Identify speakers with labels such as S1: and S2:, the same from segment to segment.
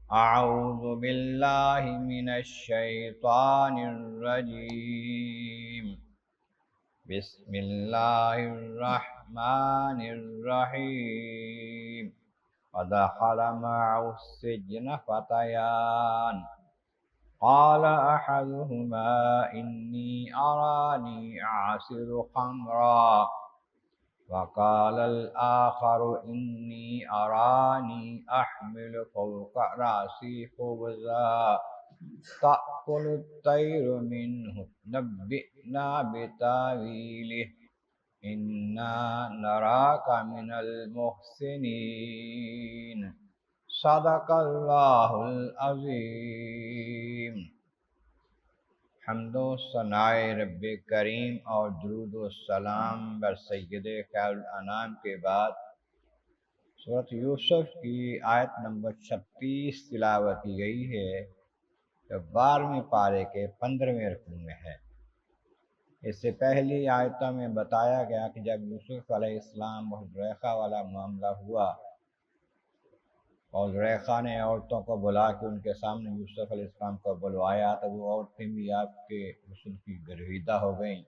S1: اعوذ باللہ من الشیطان الرجیم، بسم اللہ الرحمن الرحیم۔ ودخل معه السجن فتيان قال أحدهما إني أراني أعصر خمرا وقال الآخر إني أراني أحمل فوق رأسي خبزا تأكل الطير منه نبئنا بتاويله إنا نراك من المحسنين صدق اللہ العظیم۔ حمد و ثناء رب کریم اور درود و سلام بر سید خیر الانام کے بعد سورۃ یوسف کی آیت نمبر 36 تلاوت کی گئی ہے، جو 12ویں پارے کے 15ویں رکوع میں ہے۔ اس سے پہلی آیتوں میں بتایا گیا کہ جب یوسف علیہ السلام اور زلیخا والا معاملہ ہوا اور زلیخا نے عورتوں کو بلا کے ان کے سامنے یوسف علیہ السلام کو بلوایا تو وہ عورتیں بھی آپ کے رسول کی گرویدہ ہو گئیں،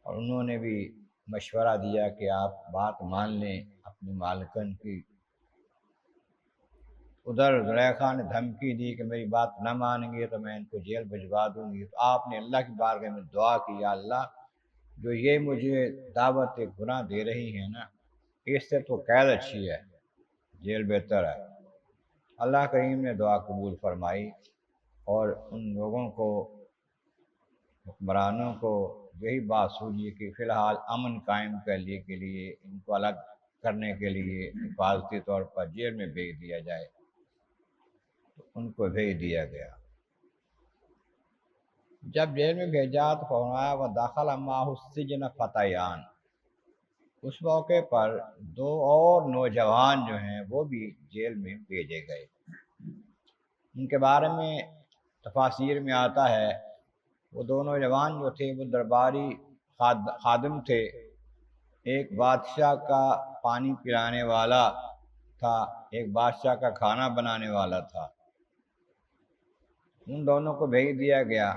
S1: اور انہوں نے بھی مشورہ دیا کہ آپ بات مان لیں اپنی مالکن کی۔ ادھر زلیخا نے دھمکی دی کہ میری بات نہ مانیں گے تو میں ان کو جیل بھجوا دوں گی، تو آپ نے اللہ کی بارگاہ میں دعا کی، یا اللہ جو یہ مجھے دعوت گناہ دے رہی ہیں نا، اس سے تو قید اچھی ہے، جیل بہتر ہے۔ اللہ کریم نے دعا قبول فرمائی اور ان لوگوں کو، حکمرانوں کو یہی بات سوچی کہ فی الحال امن قائم کرنے کے لیے ان کو الگ کرنے کے لیے حفاظتی طور پر جیل میں بھیج دیا جائے، تو ان کو بھیج دیا گیا۔ جب جیل میں بھیجا تو فرمایا وَدَخَلَ مَعَهُ السِّجْنَ فَتَيَانِ، اس موقع پر 2 اور نوجوان جو ہیں وہ بھی جیل میں بھیجے گئے۔ ان کے بارے میں تفاسیر میں آتا ہے وہ 2 نوجوان جو تھے وہ درباری خادم تھے، ایک بادشاہ کا پانی پلانے والا تھا، ایک بادشاہ کا کھانا بنانے والا تھا۔ ان دونوں کو بھیج دیا گیا۔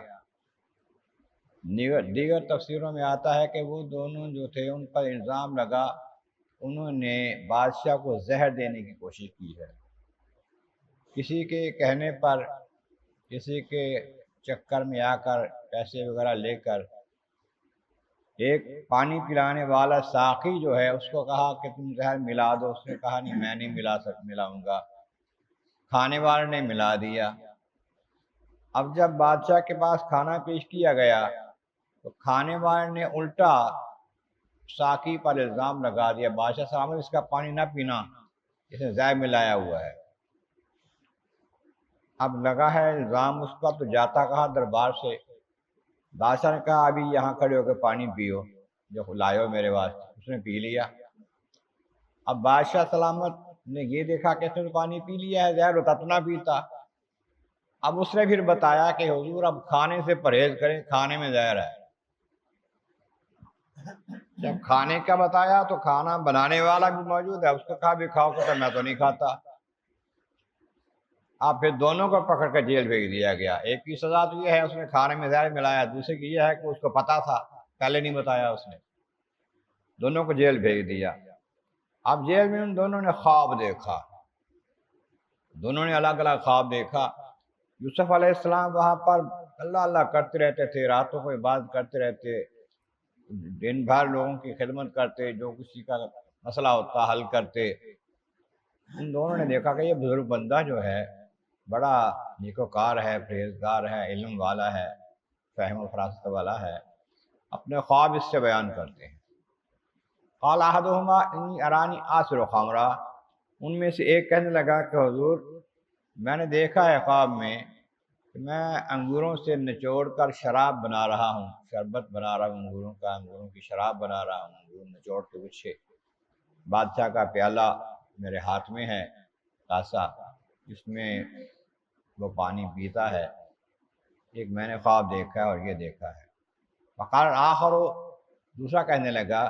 S1: دیگر تفسیروں میں آتا ہے کہ وہ دونوں جو تھے ان پر الزام لگا انہوں نے بادشاہ کو زہر دینے کی کوشش کی ہے۔ کسی کے کہنے پر، کسی کے چکر میں آ کر پیسے وغیرہ لے کر ایک پانی پلانے والا ساقی جو ہے اس کو کہا کہ تم زہر ملا دو، اس نے کہا نہیں میں نہیں ملاؤں گا، کھانے والے نے ملا دیا۔ اب جب بادشاہ کے پاس کھانا پیش کیا گیا تو کھانے والے نے الٹا ساقی پر الزام لگا دیا، بادشاہ صاحب اس کا پانی نہ پینا، اس نے زہر ملایا ہوا ہے۔ اب لگا ہے الزام اس کا، تو جاتا کہا دربار سے، بادشاہ نے کہا ابھی یہاں کھڑے ہو کے پانی پیو جو لائے ہو میرے واسطے، اس نے پی لیا۔ اب بادشاہ سلامت نے یہ دیکھا کہ اس نے پانی پی لیا ہے، زہر ہوتا تو نہ پیتا۔ اب اس نے پھر بتایا کہ حضور اب کھانے سے پرہیز کریں، کھانے میں زہر ہے۔ جب کھانے کا بتایا تو کھانا بنانے والا بھی موجود ہے، اس کو کہا بھی کھاؤ، کہ میں تو نہیں کھاتا۔ اب پھر دونوں کو پکڑ کر جیل بھیج دیا گیا۔ ایک کی سزا تو یہ ہے اس نے کھانے میں زہر ملایا، دوسرے کی یہ ہے کہ اس کو پتا تھا، پہلے نہیں بتایا اس نے۔ دونوں کو جیل بھیج دیا۔ اب جیل میں ان دونوں نے خواب دیکھا، دونوں نے الگ الگ خواب دیکھا۔ یوسف علیہ السلام وہاں پر اللہ اللہ کرتے رہتے تھے، راتوں کو عبادت کرتے رہتے، دن بھر لوگوں کی خدمت کرتے، جو کسی کا مسئلہ ہوتا حل کرتے۔ ان دونوں نے دیکھا کہ یہ بزرگ بندہ جو ہے بڑا نیکوکار ہے، پرہیزگار ہے، علم والا ہے، فہم و فراست والا ہے، اپنے خواب اس سے بیان کرتے ہیں۔ قال احدهما انی ارانی آصر خمرا، ان میں سے ایک کہنے لگا کہ حضور میں نے دیکھا ہے خواب میں کہ میں انگوروں سے نچوڑ کر شراب بنا رہا ہوں، شربت بنا رہا ہوں انگوروں کا، انگوروں کی شراب بنا رہا ہوں، انگور نچوڑ کے گچھے۔ بادشاہ کا پیالہ میرے ہاتھ میں ہے، کاسا، جس میں وہ پانی پیتا ہے۔ ایک میں نے خواب دیکھا ہے اور یہ دیکھا ہے۔ وقال آخر، دوسرا کہنے لگا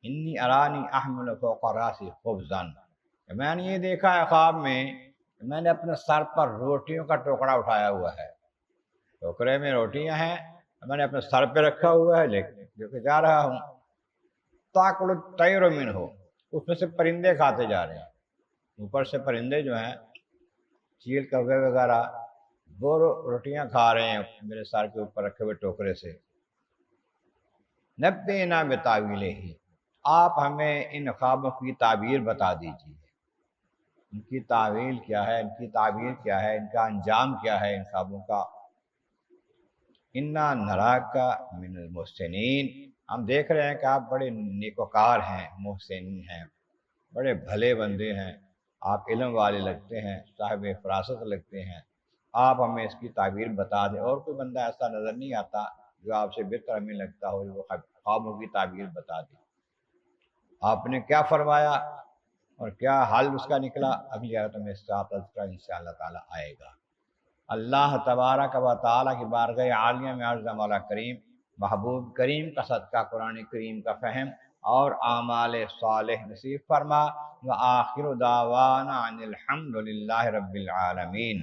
S1: انی ارانی احمل فوق راسی خبزا، میں نے یہ دیکھا ہے خواب میں میں نے اپنے سر پر روٹیوں کا ٹوکرا اٹھایا ہوا ہے، ٹوکرے میں روٹیاں ہیں، میں نے اپنے سر پہ رکھا ہوا ہے، لے کے جا رہا ہوں۔ تاکل الطیر منہ، اس میں سے پرندے کھاتے جا رہے ہیں، اوپر سے پرندے جو ہیں چیل کوے وغیرہ وہ روٹیاں کھا رہے ہیں میرے سر کے اوپر رکھے ہوئے ٹوکرے سے۔ نبئنا بتاویلہ، آپ ہمیں ان خوابوں کی تعبیر بتا دیجیے، ان کی تعویل کیا ہے، ان کی تعبیر کیا ہے، ان کا انجام کیا ہے ان خوابوں کا۔ انا نراک من المحسنین، ہم دیکھ رہے ہیں کہ آپ بڑے نیکوکار ہیں، محسن ہیں، بڑے بھلے بندے ہیں، آپ علم والے لگتے ہیں، صاحب فراست لگتے ہیں، آپ ہمیں اس کی تعبیر بتا دیں۔ اور کوئی بندہ ایسا نظر نہیں آتا جو آپ سے بہتر ہمیں لگتا ہو وہ خوابوں کی تعبیر بتا دے۔ آپ نے کیا فرمایا اور کیا حل اس کا نکلا، اگلی آیت میں اس کا تذکرہ انشاءاللہ تعالی آئے گا۔ اللہ تبارک و تعالیٰ کی بارگاہ عالیہ میں عرض مولا کریم، محبوب کریم کا صدقہ قرآن کریم کا فہم اور اعمال صالح نصیب فرما، وآخر دعوانا ان الحمد للہ رب العالمین۔